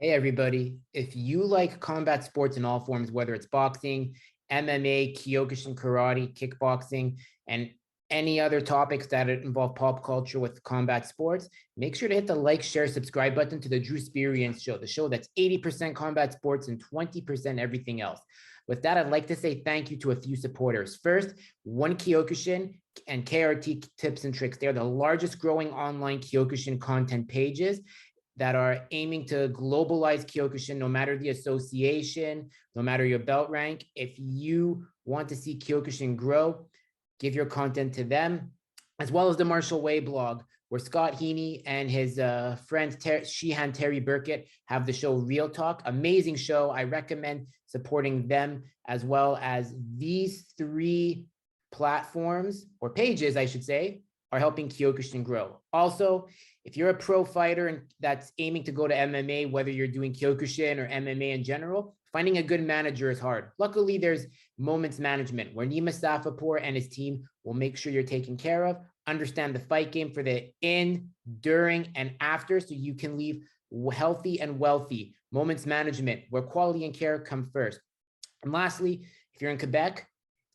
Hey, everybody. If you like combat sports in all forms, whether it's boxing, MMA, Kyokushin karate, kickboxing, and any other topics that involve pop culture with combat sports, make sure to hit the like, share, subscribe button to the Drew Experience Show, the show that's 80% combat sports and 20% everything else. With that, I'd like to say thank you to a few supporters. First, One Kyokushin and KRT Tips and Tricks. They are the largest growing online Kyokushin content pages that are aiming to globalize Kyokushin, no matter the association, no matter your belt rank. If you want to see Kyokushin grow, give your content to them, as well as the Martial Way blog, where Scott Heaney and his friend Sheehan Terry Burkett have the show Real Talk. Amazing show. I recommend supporting them, as well as these three platforms, or pages, I should say, are helping Kyokushin grow. Also, if you're a pro fighter and that's aiming to go to MMA, whether you're doing Kyokushin or MMA in general, finding a good manager is hard. Luckily, there's Moments Management, where Nima Safapour and his team will make sure you're taken care of, understand the fight game for the in, during, and after, so you can leave healthy and wealthy. Moments Management, where quality and care come first. And lastly, if you're in Quebec,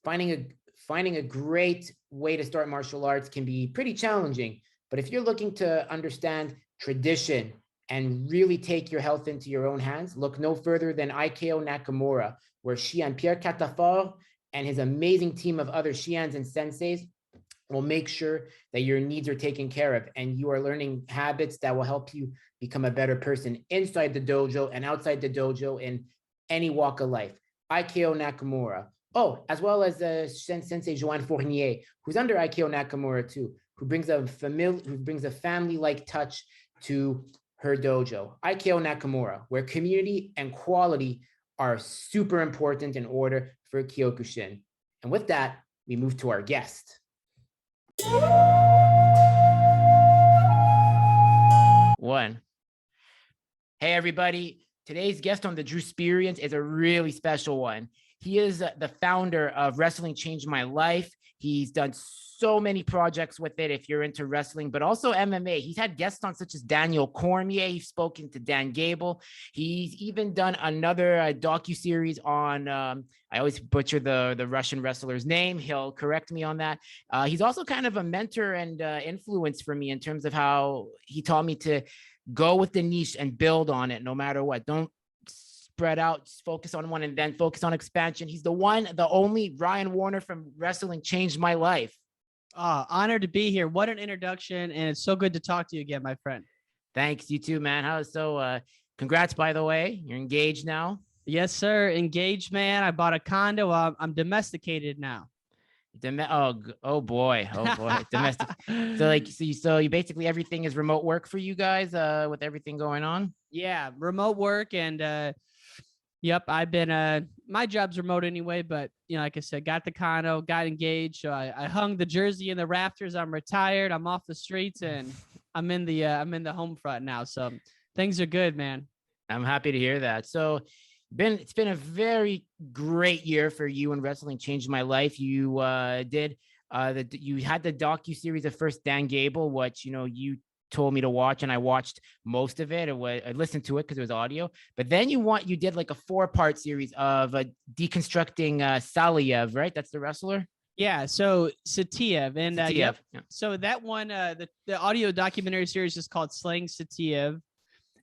finding a great way to start martial arts can be pretty challenging. But if you're looking to understand tradition and really take your health into your own hands, look no further than IKO Nakamura, where Shihan Pierre Catafort and his amazing team of other Shians and senseis will make sure that your needs are taken care of and you are learning habits that will help you become a better person inside the dojo and outside the dojo in any walk of life. IKO Nakamura. Oh, as well as Sensei Joanne Fournier, who's under IKO Nakamura too, who brings a family-like touch to her dojo. IKO Nakamura, where community and quality are super important in order for Kyokushin. And with that, we move to our guest. One. Hey, everybody. Today's guest on the Drew Experience is a really special one. He is the founder of Wrestling Changed My Life. He's done so many projects with it if you're into wrestling, but also MMA. He's had guests on such as Daniel Cormier. He's spoken to Dan Gable. He's even done another docuseries on, I always butcher the Russian wrestler's name. He'll correct me on that. He's also kind of a mentor and influence for me in terms of how he taught me to go with the niche and build on it no matter what. Don't spread out, just focus on one and then focus on expansion. He's the one, the only Ryan Warner from Wrestling Changed My Life. Honored to be here. What an introduction. And it's so good to talk to you again, my friend. Thanks. You too, man. Congrats, by the way. You're engaged now. Yes, sir. Engaged, man. I bought a condo. I'm domesticated now. Oh boy. Domestic. So you basically, everything is remote work for you guys, with everything going on. Yeah. Remote work. And, yep, I've been, my job's remote anyway, but like I said, got the condo, got engaged. So I hung the jersey in the rafters. I'm retired. I'm off the streets and I'm in the home front now. So things are good, man. I'm happy to hear that. So it's been a very great year for you, and Wrestling Changed My Life. You you had the docuseries of first Dan Gable, which, you told me to watch, and I watched most of it. I listened to it because it was audio, but then you did like a 4-part series of deconstructing Saliev, right? That's the wrestler. Yeah. So Satiev, and Satiev. Yeah. So that one, the audio documentary series is called Slaying Satiev,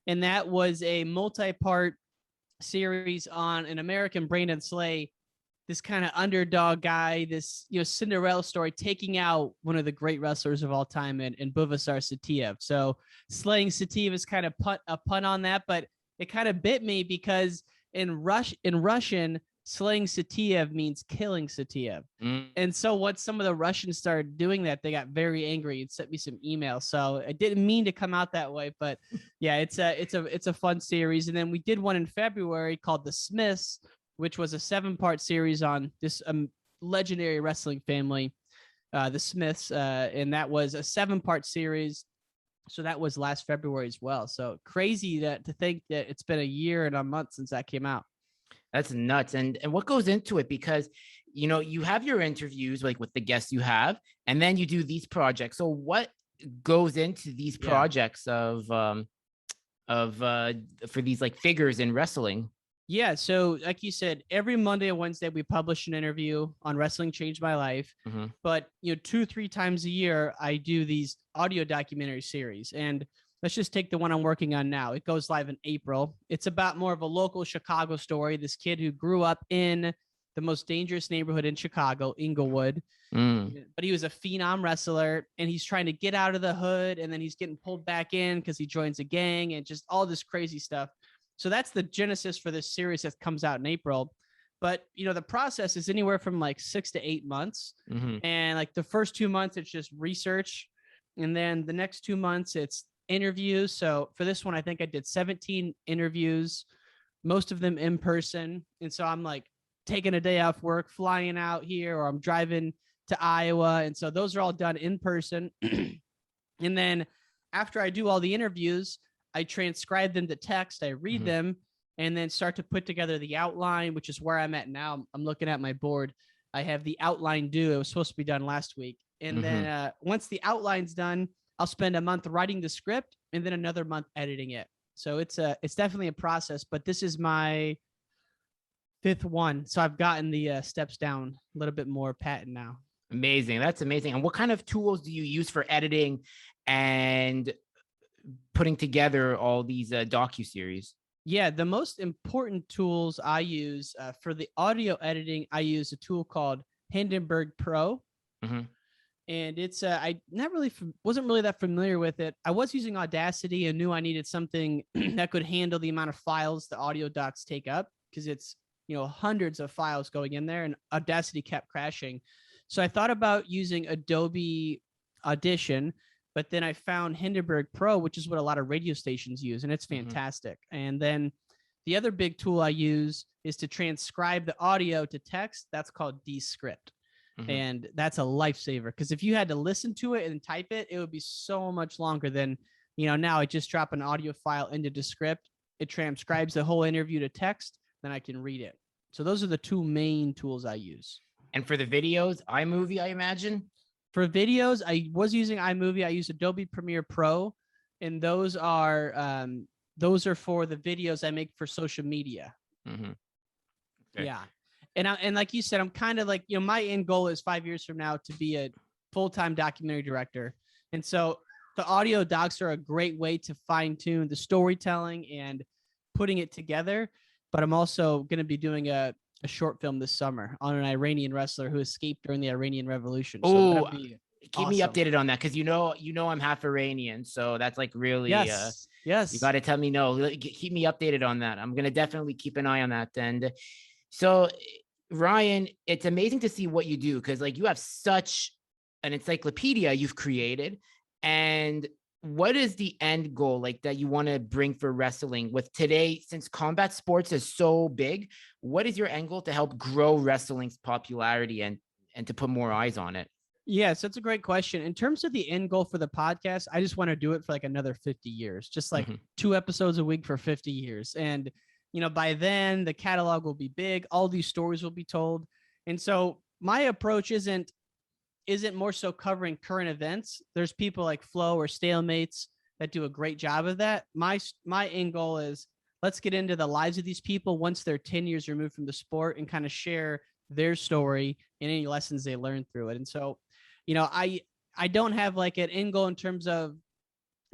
and that was a multi-part series on an American Brandon Slay, this kind of underdog guy, this Cinderella story, taking out one of the great wrestlers of all time, and Buvasar Satiev. So Slaying Satiev is kind of a pun on that, but it kind of bit me because in Russian, Slaying Satiev means killing Satiev. And so once some of the Russians started doing that, they got very angry and sent me some emails. So I didn't mean to come out that way, but yeah, it's a fun series. And then we did one in February called The Smiths, which was a 7-part series on this legendary wrestling family, the Smiths. And that was a 7-part series. So that was last February as well. So crazy to think that it's been a year and a month since that came out. That's nuts. And what goes into it? Because, you have your interviews like with the guests you have, and then you do these projects. So what goes into these projects of of for these like figures in wrestling? Yeah. So, like you said, every Monday and Wednesday, we publish an interview on Wrestling Changed My Life. Mm-hmm. But, 2-3 times a year, I do these audio documentary series. And let's just take the one I'm working on now. It goes live in April. It's about more of a local Chicago story. This kid who grew up in the most dangerous neighborhood in Chicago, Inglewood. But he was a phenom wrestler, and he's trying to get out of the hood, and then he's getting pulled back in because he joins a gang and just all this crazy stuff. So that's the genesis for this series that comes out in April. But, the process is anywhere from like 6 to 8 months. Mm-hmm. And like the first 2 months, it's just research. And then the next 2 months, it's interviews. So for this one, I think I did 17 interviews, most of them in person. And so I'm like taking a day off work, flying out here, or I'm driving to Iowa. And so those are all done in person. And then after I do all the interviews, I transcribe them to text, I read them, and then start to put together the outline, which is where I'm at now. I'm looking at my board. I have the outline due. It was supposed to be done last week. And then once the outline's done, I'll spend a month writing the script and then another month editing it. So it's definitely a process, but this is my 5th one. So I've gotten the steps down a little bit more patent now. Amazing. That's amazing. And what kind of tools do you use for editing and putting together all these docuseries? Yeah, the most important tools I use for the audio editing, I use a tool called Hindenburg Pro. And it's I wasn't really that familiar with it. I was using Audacity and knew I needed something that could handle the amount of files the audio docs take up, because it's hundreds of files going in there, and Audacity kept crashing. So I thought about using Adobe Audition, but then I found Hindenburg Pro, which is what a lot of radio stations use, and it's fantastic. And then the other big tool I use is to transcribe the audio to text. That's called Descript. And that's a lifesaver, because if you had to listen to it and type it, it would be so much longer than, now I just drop an audio file into Descript. It transcribes the whole interview to text, then I can read it. So those are the 2 main tools I use. And for the videos, iMovie, I imagine? For videos, I was using iMovie. I use Adobe Premiere Pro, and those are for the videos I make for social media. Okay. Yeah. And like you said, I'm kind of like, my end goal is 5 years from now to be a full-time documentary director. And so the audio docs are a great way to fine tune the storytelling and putting it together. But I'm also going to be doing a short film this summer on an Iranian wrestler who escaped during the Iranian Revolution. So keep me updated on that, because I'm half Iranian, so that's like really yes. You got to tell me keep me updated on that. I'm gonna definitely keep an eye on that. And so, Ryan, it's amazing to see what you do, because like you have such an encyclopedia you've created. And what is the end goal like that you want to bring for wrestling with today, since combat sports is so big? What is your end goal to help grow wrestling's popularity and to put more eyes on it? Yes, that's a great question. In terms of the end goal for the podcast, I just want to do it for like another 50 years, just like 2 episodes a week for 50 years. And, by then the catalog will be big. All these stories will be told. And so my approach isn't more so covering current events. There's people like Flo or Stalemates that do a great job of that. My end goal is, let's get into the lives of these people once they're 10 years removed from the sport and kind of share their story and any lessons they learned through it. And so, I don't have like an end goal in terms of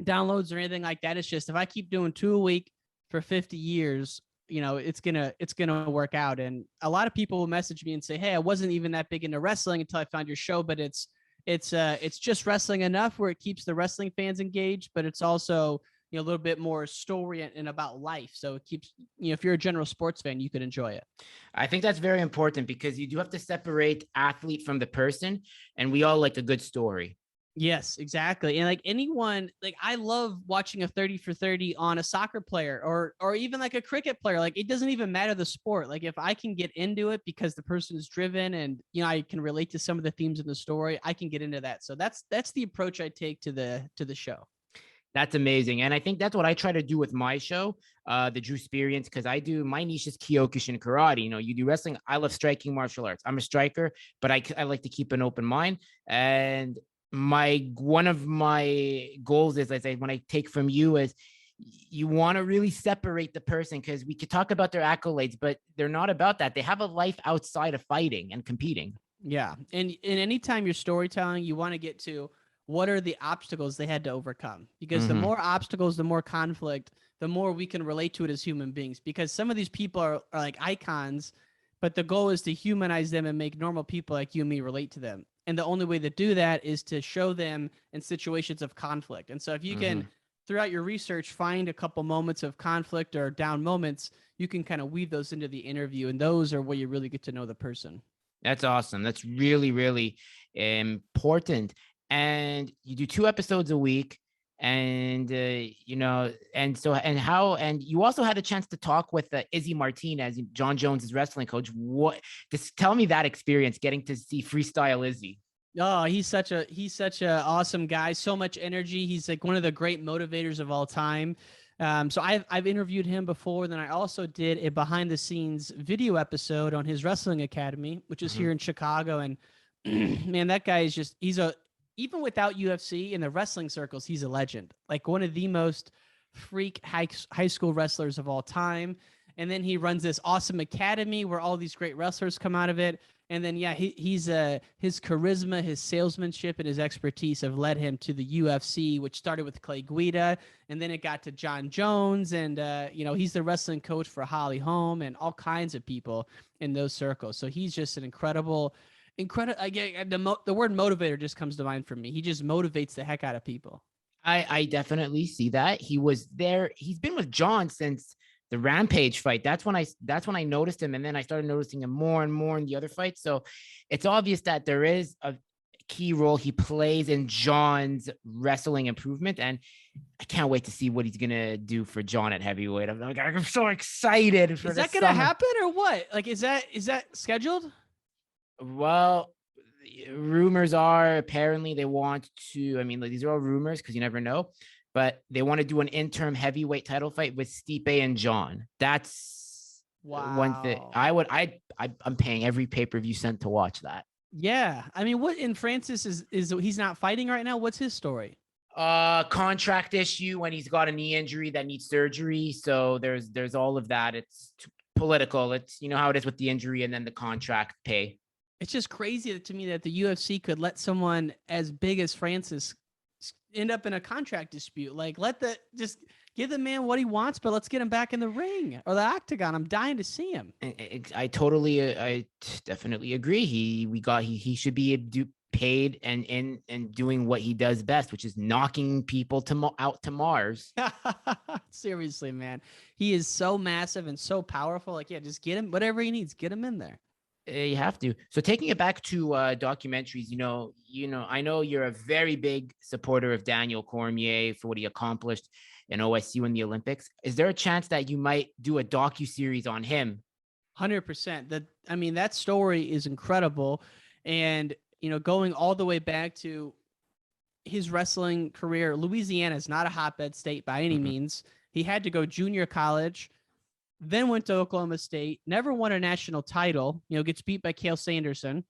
downloads or anything like that. It's just, if I keep doing 2 a week for 50 years, it's gonna work out. And a lot of people will message me and say, hey, I wasn't even that big into wrestling until I found your show, but it's just wrestling enough where it keeps the wrestling fans engaged, but it's also, a little bit more story and about life. So it keeps, if you're a general sports fan, you could enjoy it. I think that's very important, because you do have to separate athlete from the person, and we all like a good story. Yes, exactly. And like anyone, like I love watching a 30 for 30 on a soccer player or even like a cricket player. Like it doesn't even matter the sport. Like if I can get into it because the person is driven and, I can relate to some of the themes in the story, I can get into that. So that's the approach I take to the show. That's amazing. And I think that's what I try to do with my show, the Drew Experience, because my niche is Kyokushin karate. You do wrestling. I love striking martial arts. I'm a striker, but I like to keep an open mind. And one of my goals is, when I take from you, is you want to really separate the person, because we could talk about their accolades, but they're not about that. They have a life outside of fighting and competing. Yeah. And anytime you're storytelling, you want to get to what are the obstacles they had to overcome? Because the more obstacles, the more conflict, the more we can relate to it as human beings. Because some of these people are like icons, but the goal is to humanize them and make normal people like you and me relate to them. And the only way to do that is to show them in situations of conflict. And so if you can, throughout your research, find a couple moments of conflict or down moments, you can kind of weave those into the interview. And those are where you really get to know the person. That's awesome. That's really, really important. And you do 2 episodes a week. And, you know, and so, and you also had a chance to talk with Izzy Martinez, John Jones's wrestling coach. Just tell me that experience, getting to see Freestyle Izzy. Oh, he's such a awesome guy. So much energy. He's like one of the great motivators of all time. So I've interviewed him before. Then I also did a behind the scenes video episode on his wrestling academy, which is here in Chicago. And man, that guy is just, even without UFC in the wrestling circles, he's a legend. Like one of the most freak high school wrestlers of all time. And then he runs this awesome academy where all these great wrestlers come out of it. And then, yeah, he's his charisma, his salesmanship, and his expertise have led him to the UFC, which started with Clay Guida, and then it got to John Jones, and you know, he's the wrestling coach for Holly Holm and all kinds of people in those circles. So he's just an incredible. The word motivator just comes to mind for me. He just motivates the heck out of people. I definitely see that. He was there. He's been with John since the Rampage fight. That's when I noticed him. And then I started noticing him more and more in the other fights. So it's obvious that there is a key role he plays in John's wrestling improvement. And I can't wait to see what he's going to do for John at heavyweight. I'm so excited for this. Is that going to happen or what? Like, is that scheduled? Well, rumors are apparently they want to, I mean, like, these are all rumors because you never know, but they want to do an interim heavyweight title fight with Stipe and John. That's one thing I'm paying every pay-per-view cent to watch that. Yeah. I mean, what in Francis is he's not fighting right now? What's his story? Contract issue when he's got a knee injury that needs surgery. So there's all of that. It's political. It's, you know how it is with the injury and then the contract pay. It's just crazy to me that the UFC could let someone as big as Francis end up in a contract dispute. Like, just give the man what he wants, but let's get him back in the ring or the octagon. I'm dying to see him. I definitely agree. He should be paid and doing what he does best, which is knocking people out to Mars. Seriously, man. He is so massive and so powerful. Like, yeah, just get him whatever he needs. Get him in there. You have to. So taking it back to documentaries, you know, I know you're a very big supporter of Daniel Cormier for what he accomplished in OSU in the Olympics. Is there a chance that you might do a docuseries on him? 100%. That story is incredible. And, you know, going all the way back to his wrestling career, Louisiana is not a hotbed state by any means. He had to go junior college, then went to Oklahoma State, never won a national title, you know, gets beat by Cale Sanderson,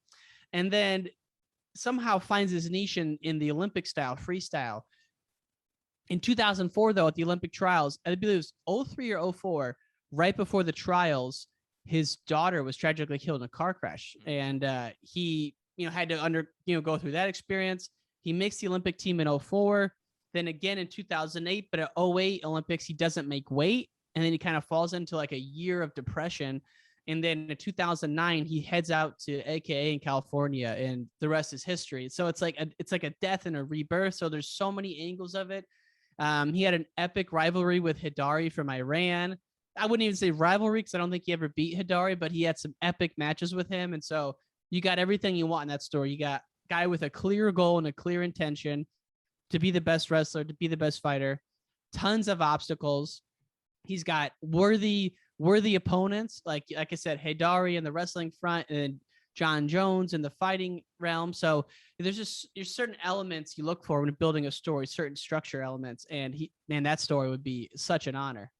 and then somehow finds his niche in the Olympic style, freestyle. In 2004, though, at the Olympic trials, I believe it was 03 or 04, right before the trials, his daughter was tragically killed in a car crash. And he, you know, had to go through that experience. He makes the Olympic team in 04, then again in 2008, but at 08 Olympics, he doesn't make weight. And then he kind of falls into like a year of depression. And then in 2009, he heads out to AKA in California, and the rest is history. So it's like a death and a rebirth. So there's so many angles of it. He had an epic rivalry with Hidari from Iran. I wouldn't even say rivalry because I don't think he ever beat Hidari, but he had some epic matches with him. And so you got everything you want in that story. You got a guy with a clear goal and a clear intention to be the best wrestler, to be the best fighter, tons of obstacles. He's got worthy opponents, like I said, Hidari in the wrestling front and John Jones in the fighting realm. So there's certain elements you look for when building a story, certain structure elements. And that story would be such an honor.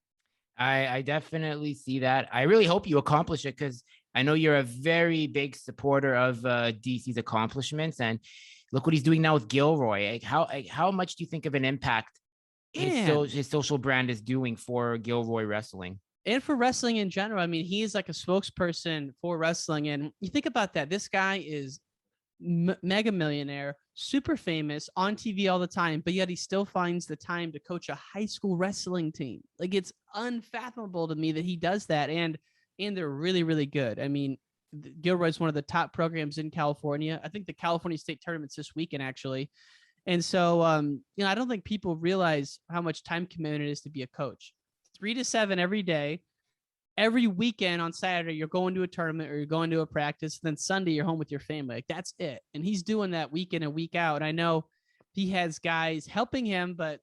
I definitely see that. I really hope you accomplish it because I know you're a very big supporter of DC's accomplishments. And look what he's doing now with Gilroy. How much do you think of an impact And his social brand is doing for Gilroy Wrestling. and for wrestling in general. I mean, he is like a spokesperson for wrestling. And you think about that. This guy is mega millionaire, super famous, on TV all the time, but yet he still finds the time to coach a high school wrestling team. Like, it's unfathomable to me that he does that. And they're really, really good. I mean, Gilroy's one of the top programs in California. I think the California State tournament's this weekend, actually. And so, I don't think people realize how much time commitment it is to be a coach. 3 to 7 every day. Every weekend on Saturday, you're going to a tournament or you're going to a practice. Then Sunday, you're home with your family. Like, that's it. And he's doing that week in and week out. And I know he has guys helping him, but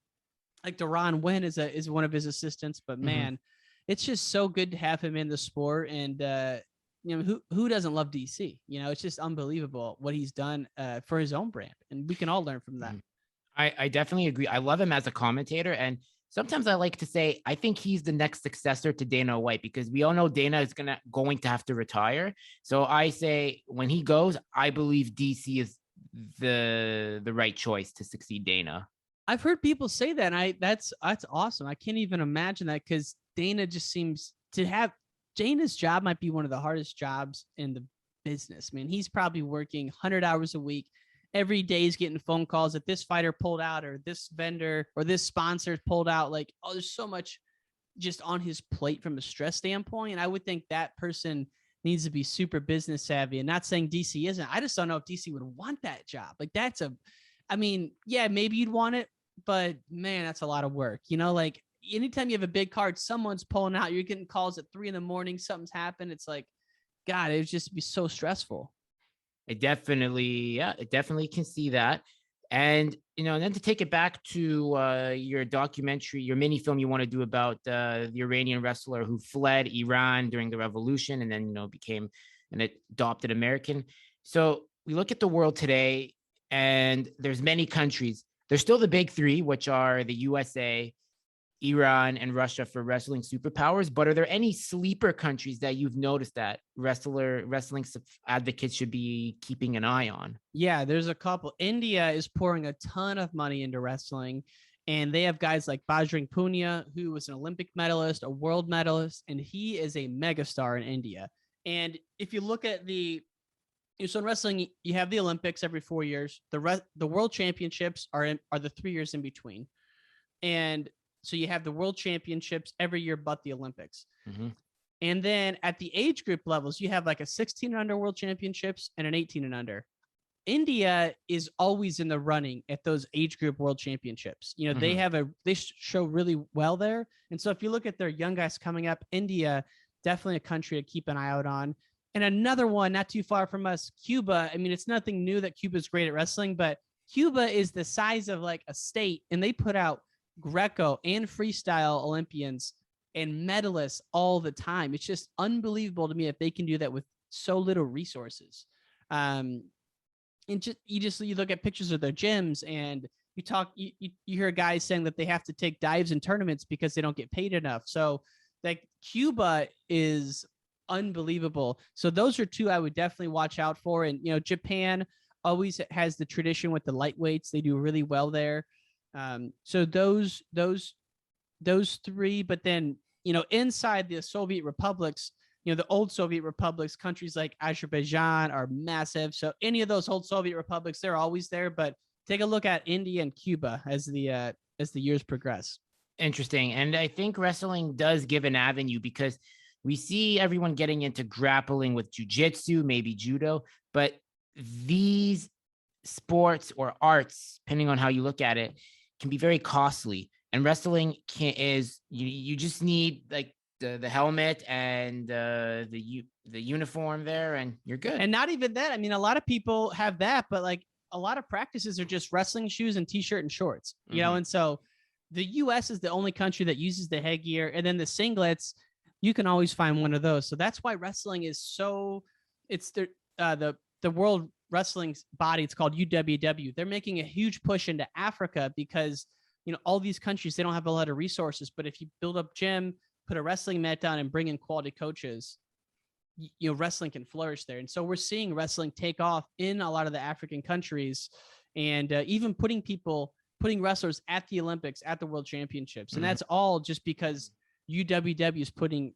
like Deron Wynn is one of his assistants. But man, it's just so good to have him in the sport. And who doesn't love DC? It's just unbelievable what he's done for his own brand, and we can all learn from that. I definitely agree. I love him as a commentator, and sometimes I like to say I think he's the next successor to Dana White, because we all know Dana is going to have to retire. So I say when he goes, I believe DC is the right choice to succeed Dana. I've heard people say that, and that's awesome. I can't even imagine that, because Dana just seems to have Dana's job might be one of the hardest jobs in the business. I mean, he's probably working 100 hours a week. Every day he's getting phone calls that this fighter pulled out, or this vendor or this sponsor pulled out. Like, oh, there's so much just on his plate from a stress standpoint. And I would think that person needs to be super business savvy. And not saying DC isn't. I just don't know if DC would want that job. Like, yeah, maybe you'd want it, but man, that's a lot of work. Like, anytime you have a big card, someone's pulling out, you're getting calls at 3 a.m, something's happened. It's like, God, it would just be so stressful. It definitely can see that. And, and then to take it back to your documentary, your mini film you want to do about the Iranian wrestler who fled Iran during the revolution and then, became an adopted American. So we look at the world today, and there's many countries. There's still the big three, which are the USA, Iran, and Russia for wrestling superpowers. But are there any sleeper countries that you've noticed that wrestling advocates should be keeping an eye on? Yeah, there's a couple. India is pouring a ton of money into wrestling, and they have guys like Bajrang Punia, who was an Olympic medalist, a world medalist, and he is a megastar in India. And if you look at so in wrestling, you have the Olympics every 4 years. The world championships are the 3 years in between. And so you have the world championships every year, but the Olympics. And then at the age group levels, you have like a 16 and under world championships and an 18 and under. India is always in the running at those age group world championships. They show really well there. And so if you look at their young guys coming up, India, definitely a country to keep an eye out on. And another one, not too far from us, Cuba. I mean, it's nothing new that Cuba's great at wrestling, but Cuba is the size of like a state, and they put out Greco and freestyle Olympians and medalists all the time. It's just unbelievable to me if they can do that with so little resources. And you look at pictures of their gyms, and you hear guys saying that they have to take dives in tournaments because they don't get paid enough. So like, Cuba is unbelievable. So those are two I would definitely watch out for. And, Japan always has the tradition with the lightweights. They do really well there. So those three, but then, inside the Soviet republics, the old Soviet republics, countries like Azerbaijan are massive. So any of those old Soviet republics, they're always there, but take a look at India and Cuba as the years progress. Interesting. And I think wrestling does give an avenue, because we see everyone getting into grappling with jiu-jitsu, maybe judo, but these sports or arts, depending on how you look at it, can be very costly. And wrestling you just need like the helmet and the uniform there, and you're good. And not even that. I mean, a lot of people have that, but like, a lot of practices are just wrestling shoes and t-shirt and shorts, and so the US is the only country that uses the headgear, and then the singlets, you can always find one of those. So that's why wrestling is it's the world wrestling body. It's called UWW. They're making a huge push into Africa because, all these countries, they don't have a lot of resources, but if you build up gym, put a wrestling mat down, and bring in quality coaches, wrestling can flourish there. And so we're seeing wrestling take off in a lot of the African countries, and even putting people putting wrestlers at the Olympics, at the World Championships. And that's all just because UWW is putting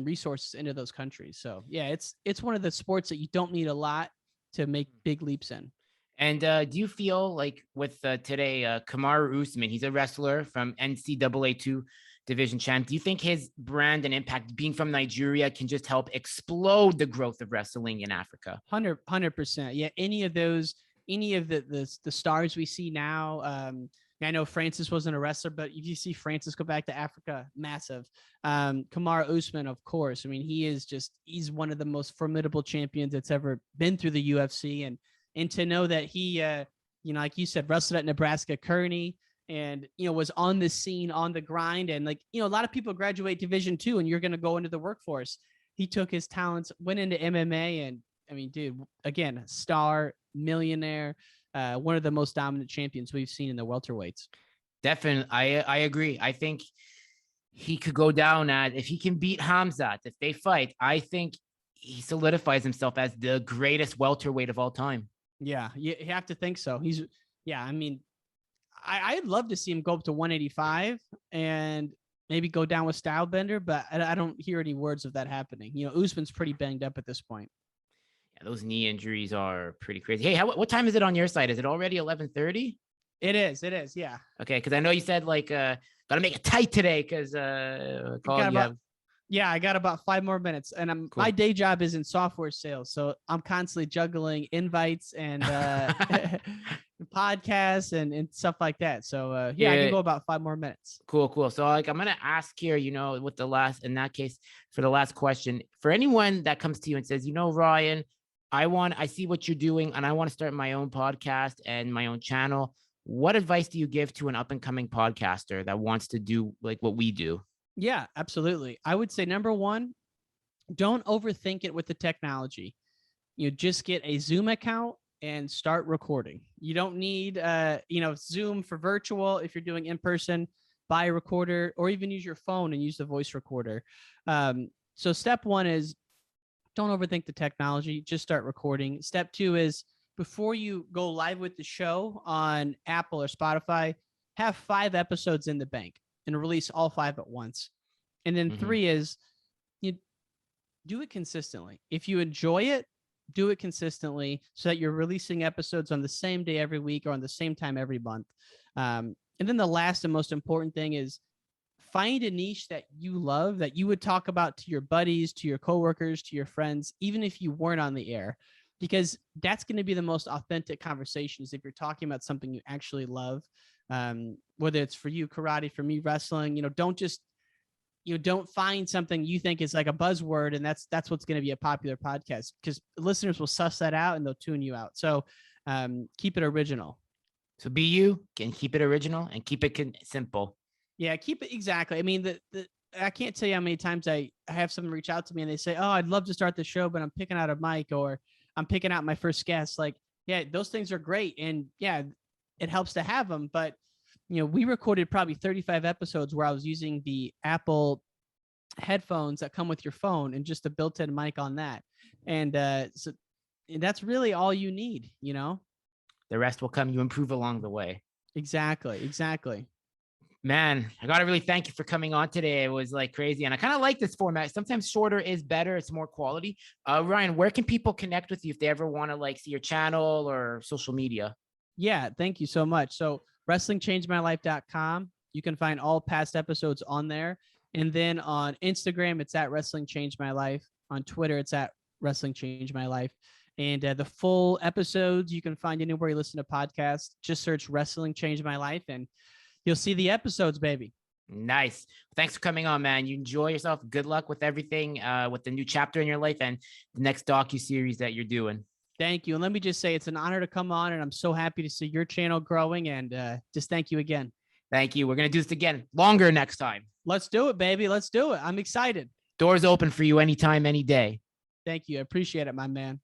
resources into those countries. So yeah, it's one of the sports that you don't need a lot to make big leaps in. And do you feel like with today, Kamaru Usman, he's a wrestler from NCAA 2 division champ. Do you think his brand and impact being from Nigeria can just help explode the growth of wrestling in Africa? 100%. Yeah. Any of the stars we see now, I know Francis wasn't a wrestler, but if you see Francis go back to Africa, massive. Kamaru Usman, of course. I mean, he's one of the most formidable champions that's ever been through the UFC. And to know that he, like you said, wrestled at Nebraska Kearney and, was on the scene, on the grind. And like, a lot of people graduate Division II and you're going to go into the workforce. He took his talents, went into MMA. And I mean, dude, again, star, millionaire, one of the most dominant champions we've seen in the welterweights. Definitely. I agree. I think he could go down if he can beat Hamzat, if they fight, I think he solidifies himself as the greatest welterweight of all time. Yeah, you have to think so. I mean, I'd love to see him go up to 185 and maybe go down with Stylebender, but I don't hear any words of that happening. Usman's pretty banged up at this point. Yeah, those knee injuries are pretty crazy. Hey, what time is it on your side? Is it already 11:30? It is. Yeah. Okay, because I know you said like gotta make it tight today because Yeah, I got about 5 more minutes, and cool. My day job is in software sales, so I'm constantly juggling invites and podcasts and stuff like that. So I can go about 5 more minutes. Cool. So like I'm gonna ask here, with the last, in that case, for the last question, for anyone that comes to you and says, Ryan, I see what you're doing, and I want to start my own podcast and my own channel. What advice do you give to an up and coming podcaster that wants to do like what we do? Yeah, absolutely. I would say number one, don't overthink it with the technology. Just get a Zoom account and start recording. You don't need, Zoom for virtual. If you're doing in person, buy a recorder or even use your phone and use the voice recorder. So step one is don't overthink the technology. Just start recording. Step two is before you go live with the show on Apple or Spotify, have 5 episodes in the bank and release all 5 at once. And then 3 is you do it consistently. If you enjoy it, do it consistently so that you're releasing episodes on the same day every week or on the same time every month. And then the last and most important thing is find a niche that you love, that you would talk about to your buddies, to your coworkers, to your friends, even if you weren't on the air, because that's going to be the most authentic conversations if you're talking about something you actually love. Whether it's for you karate, for me wrestling, don't find something you think is like a buzzword and that's what's going to be a popular podcast, because listeners will suss that out and they'll tune you out. So keep it original. So be you, and keep it original and keep it simple. Yeah, keep it exactly. I mean, I can't tell you how many times I have someone reach out to me and they say, "Oh, I'd love to start the show, but I'm picking out a mic or I'm picking out my first guest." Like, yeah, those things are great, and yeah, it helps to have them. But we recorded probably 35 episodes where I was using the Apple headphones that come with your phone and just a built-in mic on that, and so that's really all you need. The rest will come. You improve along the way. Exactly. Man, I got to really thank you for coming on today. It was like crazy. And I kind of like this format. Sometimes shorter is better. It's more quality. Ryan, where can people connect with you if they ever want to see your channel or social media? Yeah, thank you so much. So WrestlingChangedMyLife.com. You can find all past episodes on there. And then on Instagram, it's at WrestlingChangedMyLife. On Twitter, it's at WrestlingChangedMyLife. And the full episodes you can find anywhere you listen to podcasts. Just search Wrestling Changed My Life and you'll see the episodes, baby. Nice. Thanks for coming on, man. You enjoy yourself. Good luck with everything, with the new chapter in your life and the next docuseries that you're doing. Thank you. And let me just say, it's an honor to come on, and I'm so happy to see your channel growing, and just thank you again. Thank you. We're going to do this again, longer next time. Let's do it, baby. Let's do it. I'm excited. Doors open for you anytime, any day. Thank you. I appreciate it, my man.